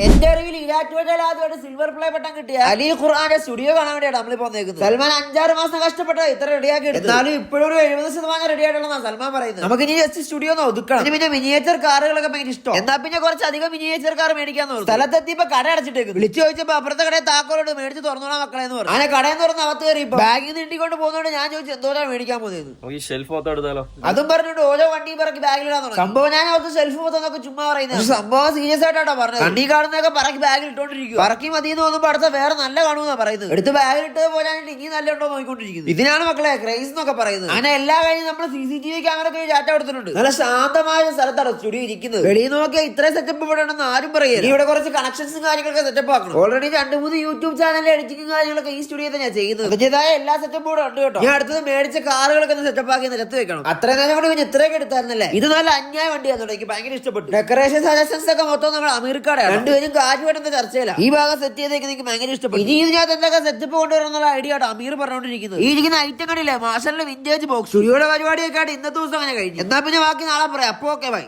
എന്റെ അറിവിൽ ആദ്യമായിട്ട് സിൽവർ പ്ലേ ബട്ടൺ കിട്ടിയ അലി ഖുർആന്റെ സ്റ്റുഡിയോ കാണാൻ വേണ്ടിയാണ് നമ്മളിപ്പോ വന്നേക്കുന്നത്. സൽമാൻ 5-6 മാസം കഷ്ടപ്പെട്ട ഇത്ര റെഡിയാക്കി എടുത്തു. എന്നാലും ഇപ്പോഴും ഒരു 70% റെഡി ആയിട്ടുള്ള സൽമാൻ പറയുന്നത്. നമുക്ക് ഇനി ജസ്റ്റ് സ്റ്റുഡിയോ ഒന്ന് ഒതുക്കണം. പിന്നെ മിനിയേച്ചർ കാറുകളൊക്കെ ഭയങ്കര ഇഷ്ടം. എന്നാ പിന്നെ കുറച്ചധികം മിനിയേച്ചർ കാർ മേടിക്കാന്ന് പറഞ്ഞു. സ്ഥലത്തെത്തിയപ്പോ കട അടച്ചിട്ടേക്ക്. വിളിച്ചു ചോദിച്ചപ്പോ അപ്പുറത്തെ കടയിൽ താക്കോലോട് മേടിച്ച് തുറന്നോളാം മക്കളെ എന്ന് പറഞ്ഞു. അങ്ങനെ കടയിൽ തുറന്ന് അകത്ത് കയറി ബാഗിൽ നീട്ടിക്കൊണ്ട് പോകുന്നതുകൊണ്ട് ഞാൻ ചോദിച്ചു എന്തോരാണ് മേടിക്കാൻ പോകുന്നത്. അതും പറഞ്ഞിട്ട് ഓരോ വണ്ടി പറക്കി ബാഗിലിടാൻ തുടങ്ങി. സംഭവം ഞാൻ അവർക്ക് ഷെൽഫ് മൊത്തം ചുമ്മാ പറയുന്നത്. സംഭവം സീരിയസ് ആയിട്ടാ പറഞ്ഞത്. വണ്ടി കാണുന്നതൊക്കെ പറക്കി ബാഗിൽ ഇട്ടോണ്ടിരിക്കും. പറക്കി മതിയെന്ന് തോന്നുമ്പോ അടുത്ത വേറെ നല്ല കാണുമെന്നാ പറയുന്നത്. എടുത്ത് ബാഗിൽ ഇട്ട് പോലാണ്ട് ഇനി നല്ല ഉണ്ടോ നോക്കിക്കൊണ്ടിരിക്കുന്നത്. ഇതിനാണ് മക്കളെ ക്രൈസ് എന്നൊക്കെ പറയുന്നത്. അങ്ങനെ എല്ലാ കഴിഞ്ഞ് നമ്മൾ CCTV ക്യാമറ ചാറ്റ കൊടുത്തിട്ടുണ്ട്. നല്ല ശാന്തമായ സ്ഥലത്താണ് സ്റ്റുഡിയോ ഇരിക്കുന്നത്. വെളിയിൽ നോക്കിയാൽ ഇത്രയും സെറ്റപ്പ് ഇവിടെ ഉണ്ടെന്ന് ആരും പറയില്ല. ഇവിടെ കുറച്ച് കണക്ഷൻസും കാര്യങ്ങളൊക്കെ സെറ്റപ്പ് ആക്കണം. ഓൾറെഡി 2-3 യൂട്യൂബ് ചാനലിലെ എഡിറ്റിംഗും കാര്യങ്ങളൊക്കെ ഈ സ്റ്റുഡിയോ തന്നെ ചെയ്യുന്നത്. അതിന്റേതായ എല്ലാ സെറ്റപ്പും കൂടെ ഉണ്ട് കേട്ടോ. ഞാൻ അടുത്തത് മേടിച്ച കാറുകളൊക്കെ സെറ്റപ്പ് ആക്കി നിരത്ത് വെക്കണം. അത്രയും നേരം കൂടി ഇത്രയൊക്കെ എടുത്തായിരുന്നല്ലേ. ഇത് നല്ല അന്യായ വണ്ടിയാണെന്നുണ്ട്. എനിക്ക് ഭയങ്കര ഇഷ്ടപ്പെട്ടു. ഡെക്കറേഷൻ സജഷൻസ് ഒക്കെ മൊത്തം നമ്മൾ അമീർക്കാടാണ്. രണ്ടുപേരും കാര്യമായിട്ട് ചർച്ചയില്ല. ഈ ഭാഗം സെറ്റ് ചെയ്തേക്ക് എനിക്ക് ഭയങ്കര ഇഷ്ടപ്പെട്ടു. ഇനി ഇതിനകത്ത് എന്തൊക്കെ സെറ്റപ്പ് കൊണ്ടുവരുന്നുള്ള ഐഡിയ ആട്ടോ അമീർ പറഞ്ഞുകൊണ്ടിരിക്കുന്നത്. ഈ ഇരിക്കുന്ന ഐറ്റം കണ്ടില്ലേ, മാഷറിലെ വിന്റേജ് ബോക്സ്. സ്റ്റുഡിയോയുടെ പരിപാടിയൊക്കെ ആയിട്ട് ഇന്നത്തെ ദിവസം അങ്ങനെ കഴിഞ്ഞു. എന്നാ പിന്നെ ബാക്കി നാളെ പറയാം. അപ്പൊ ഓക്കെ ബൈ.